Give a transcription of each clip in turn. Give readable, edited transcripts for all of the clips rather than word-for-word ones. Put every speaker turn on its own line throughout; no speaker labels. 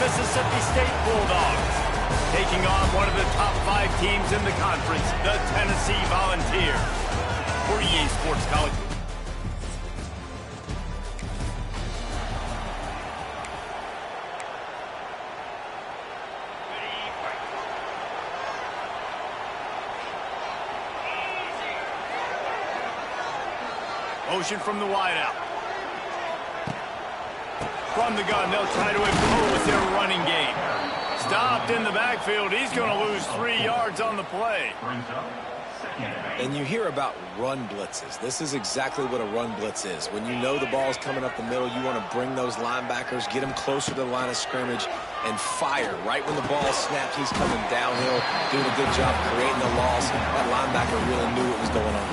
Mississippi State Bulldogs, taking on one of the top 5 teams in the conference, the Tennessee Volunteers. For EA Sports College. Motion from the wideout. From the gun, they'll try to impose their running game. Stopped in the backfield. He's going to lose 3 yards on the play.
And you hear about run blitzes. This is exactly what a run blitz is. When you know the ball's coming up the middle, you want to bring those linebackers, get them closer to the line of scrimmage, and fire. Right when the ball snaps, he's coming downhill, doing a good job creating the loss. That linebacker really knew what was going on.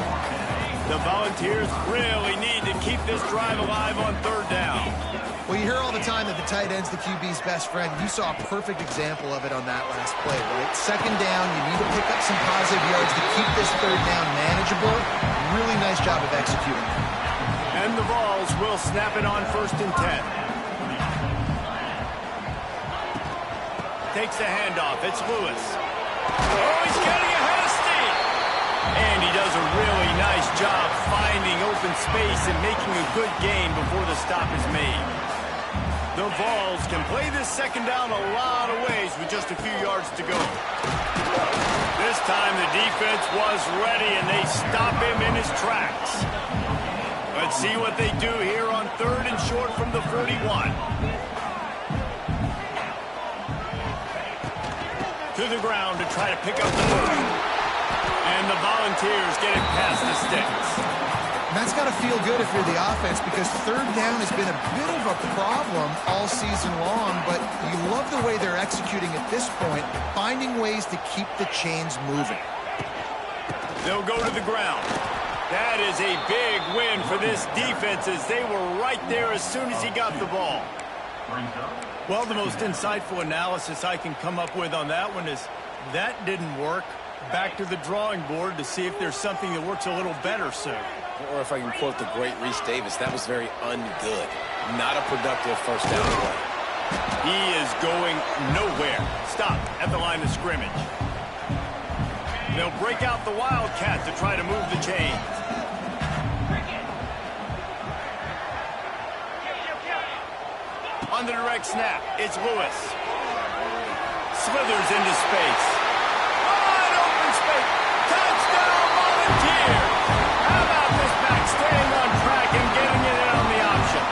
The Volunteers really need to keep this drive alive on 3rd down.
Well, you hear all the time that the tight end's the QB's best friend. You saw a perfect example of it on that last play, right? 2nd down, you need to pick up some positive yards to keep this 3rd down manageable. Really nice job of executing.
And the Vols will snap it on 1st and 10. Takes the handoff. It's Lewis. Oh, he's getting ahead of steam. And he does a really nice job finding open space and making a good gain before the stop is made. The Vols can play this 2nd down a lot of ways with just a few yards to go. This time the defense was ready and they stop him in his tracks. Let's see what they do here on 3rd and short from the 41. To the ground to try to pick up the ball. And the Volunteers get it past the sticks.
And that's got to feel good if you're the offense, because 3rd down has been a bit of a problem all season long, but you love the way they're executing at this point, finding ways to keep the chains moving.
They'll go to the ground. That is a big win for this defense, as they were right there as soon as he got the ball. Well, the most insightful analysis I can come up with on that one is that didn't work. Back to the drawing board to see if there's something that works a little better soon.
Or if I can quote the great Reese Davis, that was very ungood. Not a productive 1st down play.
He is going nowhere. Stop at the line of scrimmage. They'll break out the Wildcat to try to move the chains. On the direct snap, it's Lewis. Slithers into space. Wide open space. Touchdown, Volunteers! How about this back staying on track and getting it in on the option?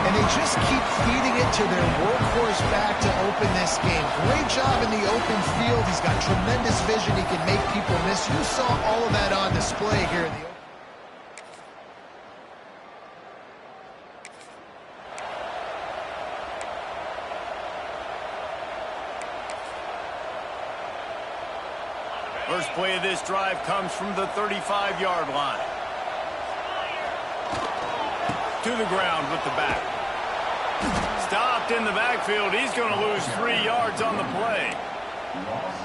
And they just keep feeding it to their workhorse back to open this game. Great job in the open field. He's got tremendous vision. He can make people miss. You saw all of that on display here in the open.
First play of this drive comes from the 35-yard line. To the ground with the back. Stopped in the backfield. He's going to lose 3 yards on the play.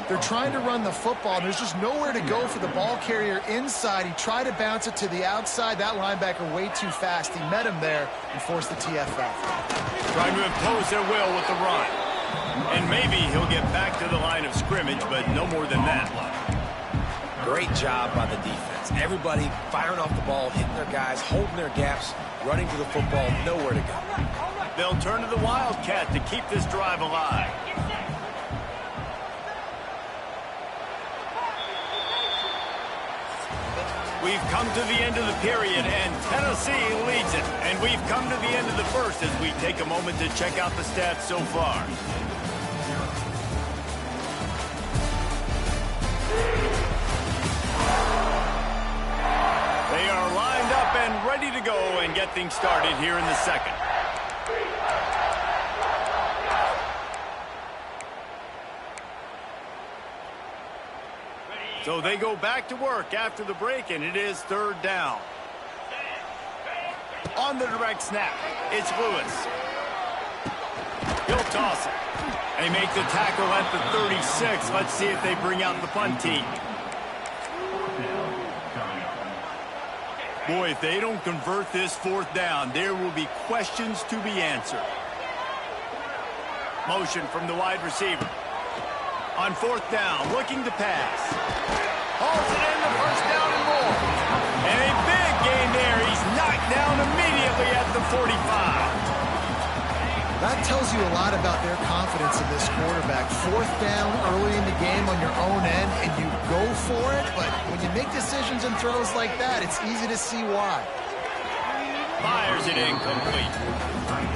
They're trying to run the football, and there's just nowhere to go for the ball carrier inside. He tried to bounce it to the outside. That linebacker way too fast. He met him there and forced the TFL.
Trying to impose their will with the run. And maybe he'll get back to the line of scrimmage, but no more than that.
Great job by the defense. Everybody firing off the ball, hitting their guys, holding their gaps, running to the football, nowhere to go.
They'll turn to the Wildcat to keep this drive alive. We've come to the end of the period, and Tennessee leads it. And we've come to the end of the first as we take a moment to check out the stats so far. They are lined up and ready to go and get things started here in the 2nd. So they go back to work after the break, and it is 3rd down. On the direct snap, it's Lewis. He'll toss it. They make the tackle at the 36. Let's see if they bring out the punt team. Boy, if they don't convert this 4th down, there will be questions to be answered. Motion from the wide receiver. On fourth down, looking to pass. Hauls it in the first down and more. And a big gain there. He's knocked down immediately at the 45.
That tells you a lot about their confidence in this quarterback. Fourth down early in the game on your own end, and you go for it. But when you make decisions and throws like that, it's easy to see why.
Fires it incomplete.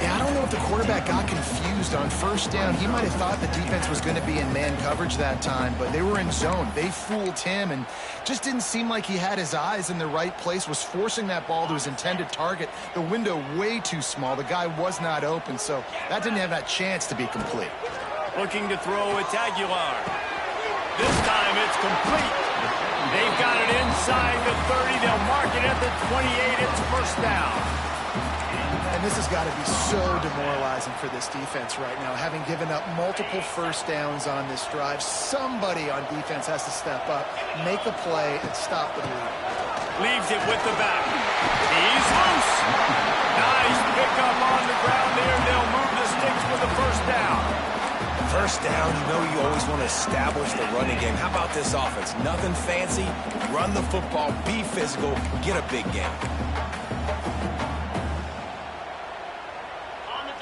Yeah, I don't know if the quarterback got confused on first down. He might have thought the defense was going to be in man coverage that time, but they were in zone. They fooled him and just didn't seem like he had his eyes in the right place, was forcing that ball to his intended target. The window way too small. The guy was not open, so that didn't have that chance to be complete.
Looking to throw, it's Aguilar. This time it's complete. They've got it inside the 30. They'll mark it at the 28. It's first down.
And this has got to be so demoralizing for this defense right now. Having given up multiple first downs on this drive, somebody on defense has to step up, make a play, and stop the bleed.
Leaves it with the back. He's loose. Nice pickup on the ground there. They'll move the sticks for the first down.
First down, you know you always want to establish the running game. How about this offense? Nothing fancy. Run the football, be physical, get a big gain.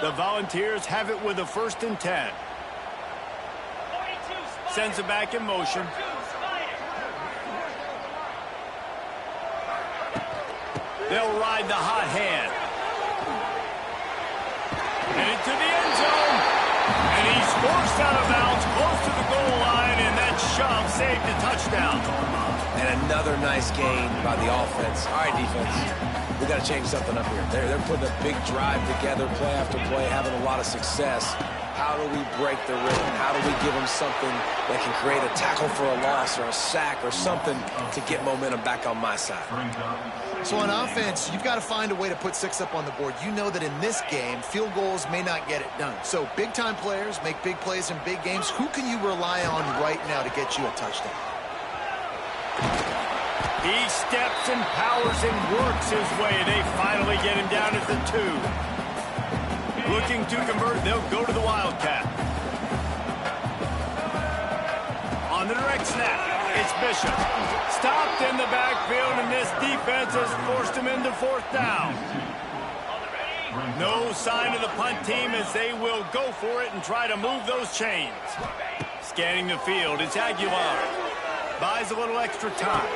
The Volunteers have it with a 1st and 10. Sends it back in motion. They'll ride the hot hand. And into the end zone. And he's forced out of bounds close to the goal line, and that shove saved a touchdown.
And another nice gain by the offense. All right, defense. We got to change something up here. They're putting a big drive together, play after play, having a lot of success. How do we break the rhythm? How do we give them something that can create a tackle for a loss or a sack or something to get momentum back on my side?
So on offense, you've got to find a way to put 6 up on the board. You know that in this game, field goals may not get it done. So big-time players make big plays in big games. Who can you rely on right now to get you a touchdown?
He steps and powers and works his way. They finally get him down at the 2. Looking to convert, they'll go to the Wildcat. On the direct snap, it's Bishop. Stopped in the backfield, and this defense has forced him into 4th down. No sign of the punt team as they will go for it and try to move those chains. Scanning the field, it's Aguilar. Buys a little extra time.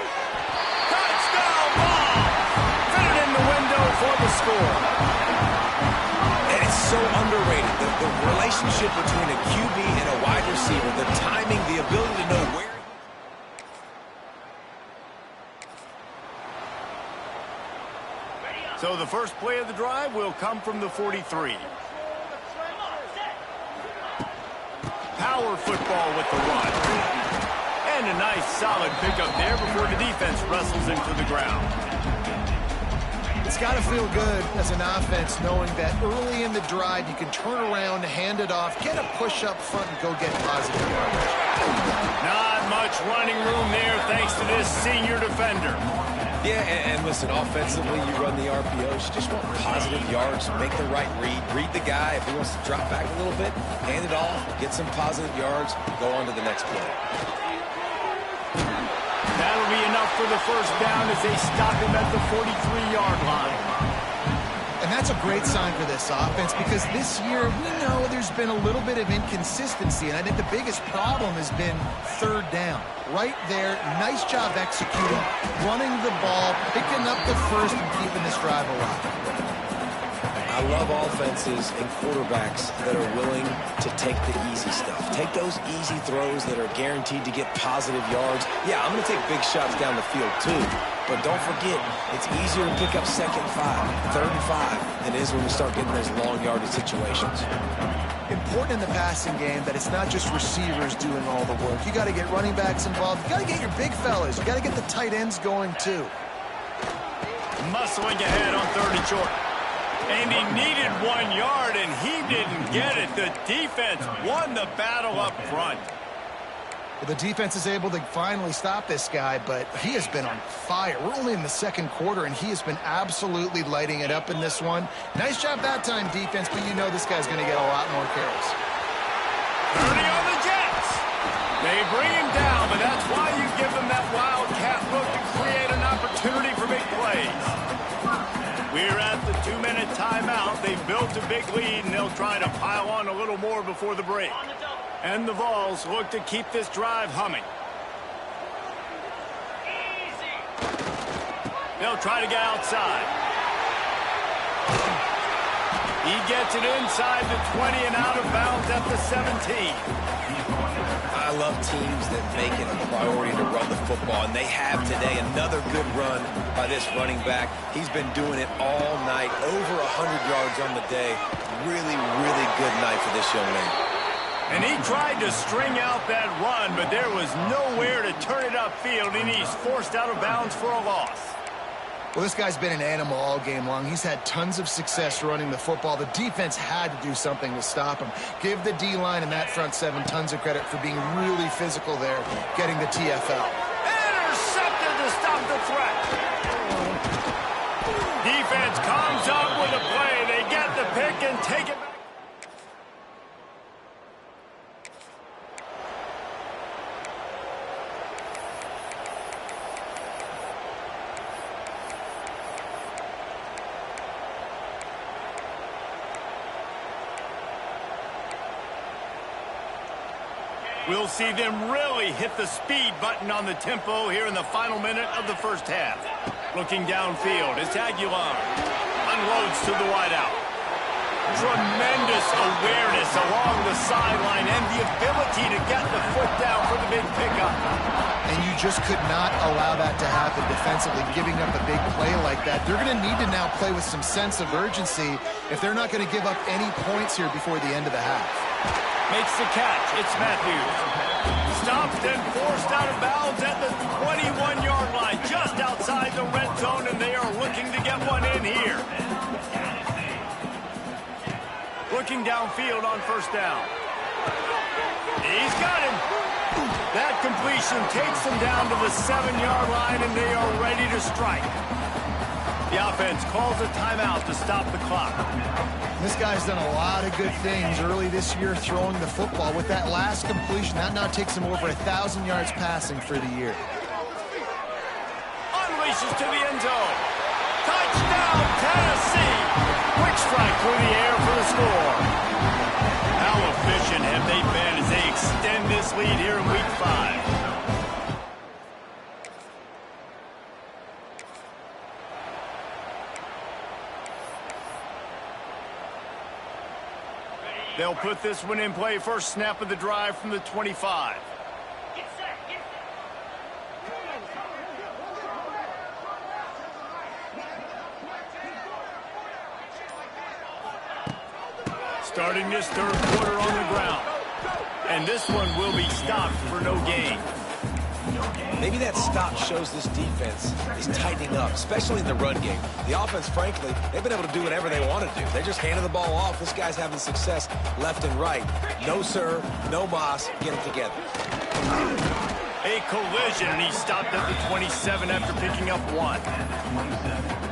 Touchdown ball! Fit it in the window for the score.
And it's so underrated. The relationship between a QB and a wide receiver, the timing, the ability to know where.
So the first play of the drive will come from the 43. Power football with the run. And a nice solid pickup there before the defense wrestles him to the ground.
It's got to feel good as an offense knowing that early in the drive you can turn around, hand it off, get a push up front, and go get positive yardage.
Not much running room there thanks to this senior defender.
Yeah, and listen, offensively, you run the RPOs. You just want positive yards, make the right read the guy. If he wants to drop back a little bit, hand it off, get some positive yards, go on to the next play.
That'll be enough for the first down as they stop him at the 43-yard line.
And that's a great sign for this offense because this year we know there's been a little bit of inconsistency, and I think the biggest problem has been 3rd down. Right there, nice job executing, running the ball, picking up the first, and keeping this drive alive.
I love offenses and quarterbacks that are willing to take the easy stuff. Take those easy throws that are guaranteed to get positive yards. Yeah, I'm going to take big shots down the field too. But don't forget, it's easier to pick up 2nd and 5, 3rd and 5 than it is when we start getting those long yardage situations.
Important in the passing game that it's not just receivers doing all the work. You got to get running backs involved. You got to get your big fellas. You got to get the tight ends going too.
Muscling ahead on 3rd and short. And he needed 1 yard, and he didn't get it. The defense won the battle up front.
Well, the defense is able to finally stop this guy, but he has been on fire. We're only in the 2nd quarter, and he has been absolutely lighting it up in this one. Nice job that time, defense, but you know this guy's going to get a lot more carries.
They bring him down, but that's why you give them that wildcat look to create an opportunity for big plays. We're at the 2-minute timeout. They've built a big lead, and they'll try to pile on a little more before the break. And the Vols look to keep this drive humming. They'll try to get outside. He gets it inside the 20 and out of bounds at the 17.
I love teams that make it a priority to run the football, and they have today. Another good run by this running back. He's been doing it all night, over 100 yards on the day. Really, really good night for this young man.
And he tried to string out that run, but there was nowhere to turn it upfield, and he's forced out of bounds for a loss.
Well, this guy's been an animal all game long. He's had tons of success running the football. The defense had to do something to stop him. Give the D-line and that front seven tons of credit for being really physical there, getting the TFL.
Intercepted to stop the threat. Defense comes up with a play. They get the pick and take it back. We'll see them really hit the speed button on the tempo here in the final minute of the first half. Looking downfield, it's Aguilar. Unloads to the wideout. Tremendous awareness along the sideline and the ability to get the foot down for the big pickup.
And you just could not allow that to happen defensively, giving up a big play like that. They're going to need to now play with some sense of urgency if they're not going to give up any points here before the end of the half.
Makes the catch. It's Matthews. Stopped and forced out of bounds at the 21-yard line, just outside the red zone, and they are looking to get one in here. Looking downfield on first down. He's got him. That completion takes them down to the 7-yard line, and they are ready to strike. The offense calls a timeout to stop the clock.
This guy's done a lot of good things early this year throwing the football. With that last completion, that now takes him over 1,000 yards passing for the year.
Unleashes to the end zone. Touchdown, Tennessee. Quick strike through the air for the score. How efficient have they been as they extend this lead here in Week 5? They'll put this one in play. First snap of the drive from the 25. Starting this third quarter on the ground. And this one will be stopped for no gain.
Maybe that stop shows this defense is tightening up, especially in the run game. The offense, frankly, they've been able to do whatever they want to do. They're just handing the ball off. This guy's having success left and right. No sir, no mas, get it together.
A collision, and he stopped at the 27 after picking up one.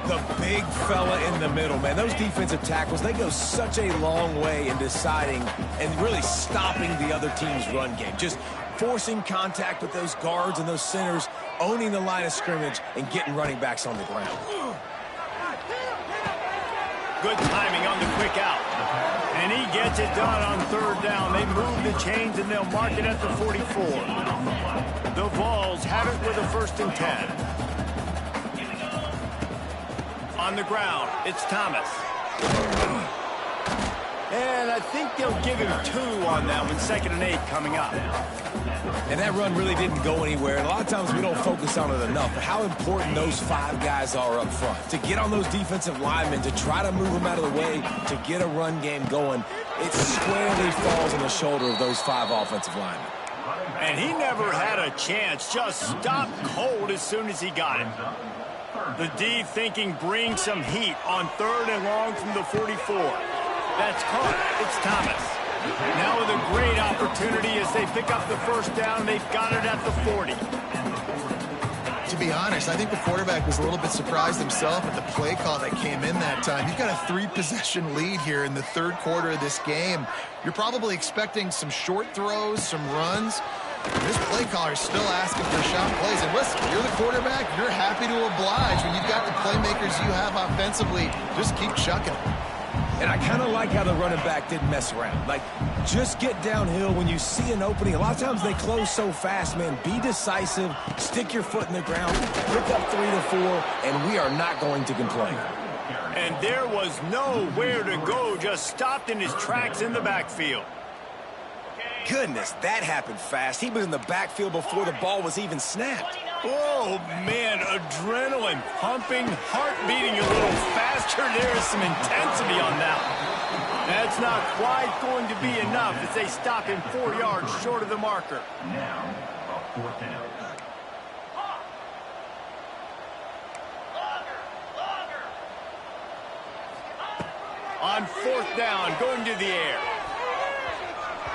The big fella in the middle, man. Those defensive tackles, they go such a long way in deciding and really stopping the other team's run game. Just forcing contact with those guards and those centers, owning the line of scrimmage, and getting running backs on the ground.
Good timing on the quick out. And he gets it done on third down. They move the chains, and they'll mark it at the 44. The Vols have it with a 1st and 10. On the ground, it's Thomas. And I think they'll give him 2 on that one. 2nd and 8 coming up.
And that run really didn't go anywhere. And a lot of times we don't focus on it enough. But how important those 5 guys are up front. To get on those defensive linemen, to try to move them out of the way, to get a run game going, it squarely falls on the shoulder of those 5 offensive linemen.
And he never had a chance. Just stopped cold as soon as he got it. The D thinking bring some heat on 3rd and long from the 44. That's caught. It's Thomas. Now with a great opportunity as they pick up the 1st down. They've got it at the 40.
To be honest, I think the quarterback was a little bit surprised himself at the play call that came in that time. You've got a 3-possession lead here in the 3rd quarter of this game. You're probably expecting some short throws, some runs. This play caller is still asking for shot plays. And listen, you're the quarterback. You're happy to oblige when you've got the playmakers you have offensively. Just keep chucking them.
And I kind of like how the running back didn't mess around. Like, just get downhill when you see an opening. A lot of times they close so fast, man. Be decisive, stick your foot in the ground, pick up 3 to 4, and we are not going to complain.
And there was nowhere to go, just stopped in his tracks in the backfield.
Goodness, that happened fast. He was in the backfield before the ball was even snapped.
Oh, man, adrenaline pumping, heart beating a little faster. There is some intensity on that one. That's not quite going to be enough as they stop him 4 yards short of the marker.
Now, a 4th down.
On 4th down, going to the air.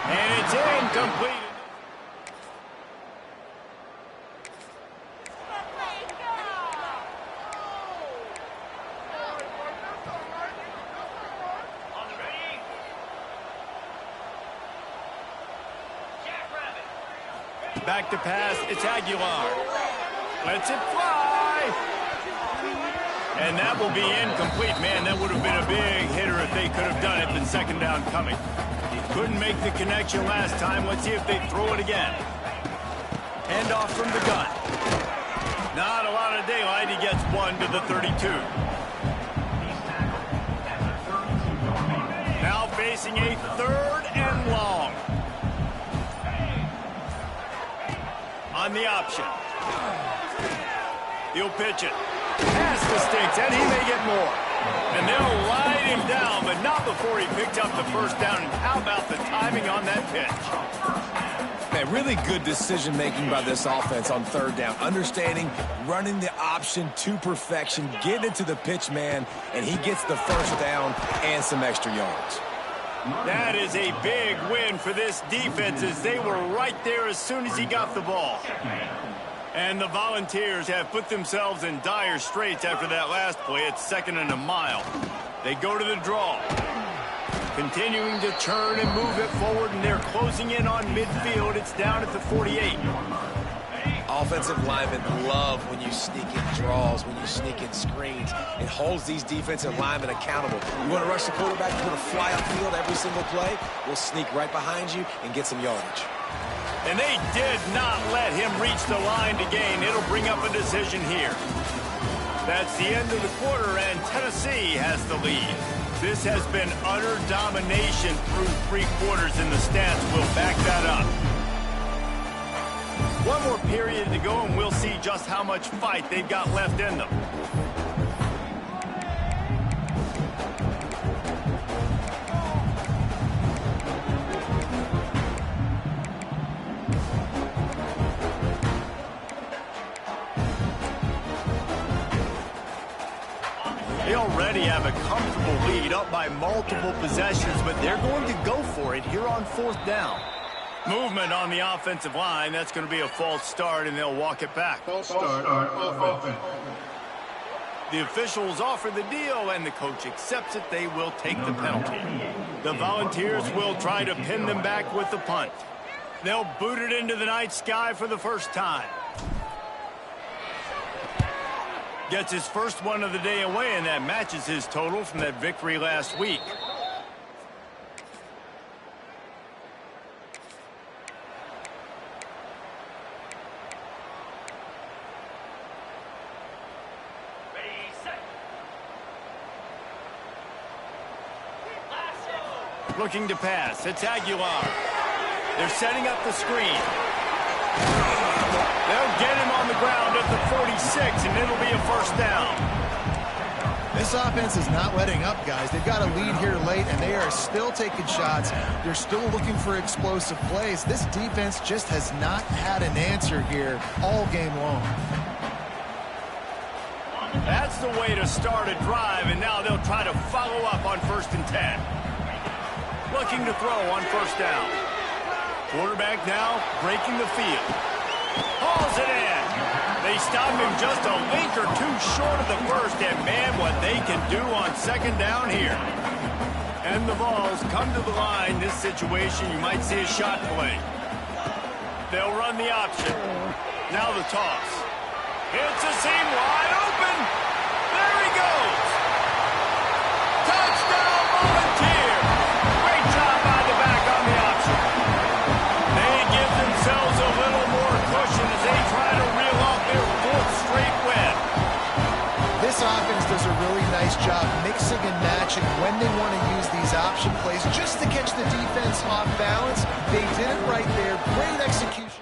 And it's incomplete. Back to pass, it's Aguilar. Lets it fly. And that will be incomplete. Man, that would have been a big hitter if they could have done it, but second down coming. Couldn't make the connection last time. Let's see if they throw it again. Hand off from the gun. Not a lot of daylight. He gets 1 to the 32. Now facing a 3rd and long. On the option. He'll pitch it. Pass the sticks, and he may get more. And they'll ride him down, but not before he picked up the first down. And how about the timing on that pitch?
Man, really good decision-making by this offense on 3rd down. Understanding, running the option to perfection, getting it to the pitch man, and he gets the first down and some extra yards.
That is a big win for this defense as they were right there as soon as he got the ball. And the Volunteers have put themselves in dire straits after that last play. It's 2nd and a mile. They go to the draw. Continuing to turn and move it forward, and they're closing in on midfield. It's down at the 48.
Offensive linemen love when you sneak in draws, when you sneak in screens. It holds these defensive linemen accountable. You want to rush the quarterback, you want to fly upfield every single play, we'll sneak right behind you and get some yardage.
And they did not let him reach the line to gain. It'll bring up a decision here. That's the end of the quarter, and Tennessee has the lead. This has been utter domination through 3 quarters, and the stats will back that up. One more period to go, and we'll see just how much fight they've got left in them. They already have a comfortable lead, up by multiple possessions, but they're going to go for it here on 4th down. Movement on the offensive line. That's going to be a false start, and they'll walk it back.
False start offense.
The officials offer the deal, and the coach accepts it. They will take the penalty. The Volunteers will try to pin them back with the punt. They'll boot it into the night sky for the first time. Gets his first one of the day away, and that matches his total from that victory last week. Looking to pass. It's Aguilar. They're setting up the screen. They'll get him on the ground at the 46, and it'll be a first down.
This offense is not letting up, guys. They've got a lead here late, and they are still taking shots. They're still looking for explosive plays. This defense just has not had an answer here all game long.
That's the way to start a drive, and now they'll try to follow up on 1st and 10. Looking to throw on 1st down. Quarterback now breaking the field. Hauls it in. They stop him just a link or 2 short of the first, and man, what they can do on 2nd down here. And the Vols come to the line. This situation, you might see a shot play. They'll run the option. Now the toss. It's a seam wide open. There he goes. Touchdown, Volunteer. Great job by the back on the option. They give themselves a little more cushion as they try to reel off their fourth straight win.
This offense does a really nice job mixing and matching when they want to use these option plays just to catch the defense off balance. They did it right there. Great execution.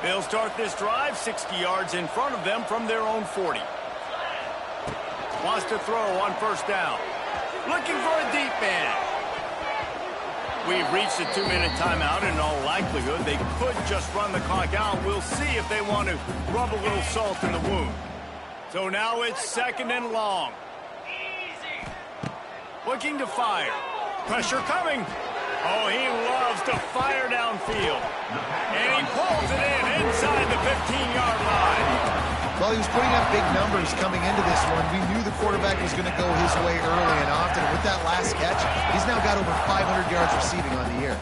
They'll start this drive 60 yards in front of them from their own 40. Wants to throw on first down. Looking for a deep man. We've reached a 2-minute timeout, and in all likelihood, they could just run the clock out. We'll see if they want to rub a little salt in the wound. So now it's 2nd and long. Looking to fire. Pressure coming. Oh, he loves to fire downfield. And he pulls it in inside the 15-yard line.
Well, he was putting up big numbers coming into this one. We knew the quarterback was going to go his way early and often. And with that last catch, he's now got over 500 yards receiving on the year.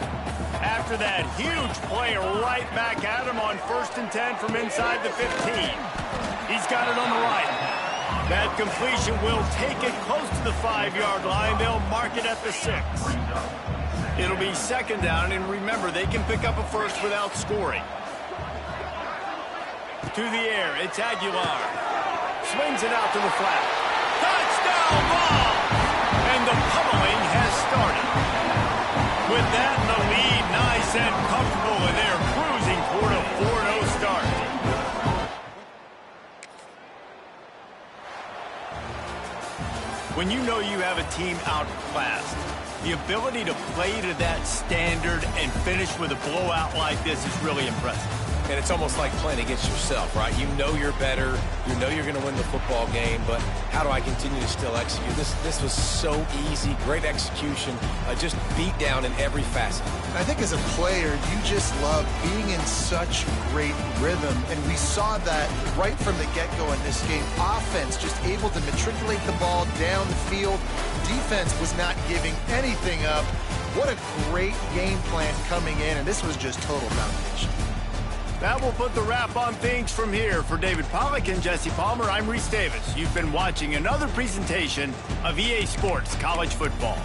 After that huge play right back at him on 1st and 10 from inside the 15. He's got it on the right. That completion will take it close to the 5-yard line. They'll mark it at the 6. It'll be 2nd down, and remember, they can pick up a first without scoring. To the air, it's Aguilar. Swings it out to the flat. Touchdown ball! And the pummeling has started. With that in the lead, nice and comfortable, and they're cruising toward a 4-0 start. When you know you have a team outclassed, the ability to play to that standard and finish with a blowout like this is really impressive.
And it's almost like playing against yourself, right? You know you're better. You know you're going to win the football game, but how do I continue to still execute? This was so easy. Great execution. Just beat down in every facet.
I think as a player, you just love being in such great rhythm, and we saw that right from the get-go in this game. Offense just able to matriculate the ball down the field. Defense was not giving anything up. What a great game plan coming in, and this was just total domination.
That will put the wrap on things from here. For David Pollack and Jesse Palmer, I'm Reese Davis. You've been watching another presentation of EA Sports College Football.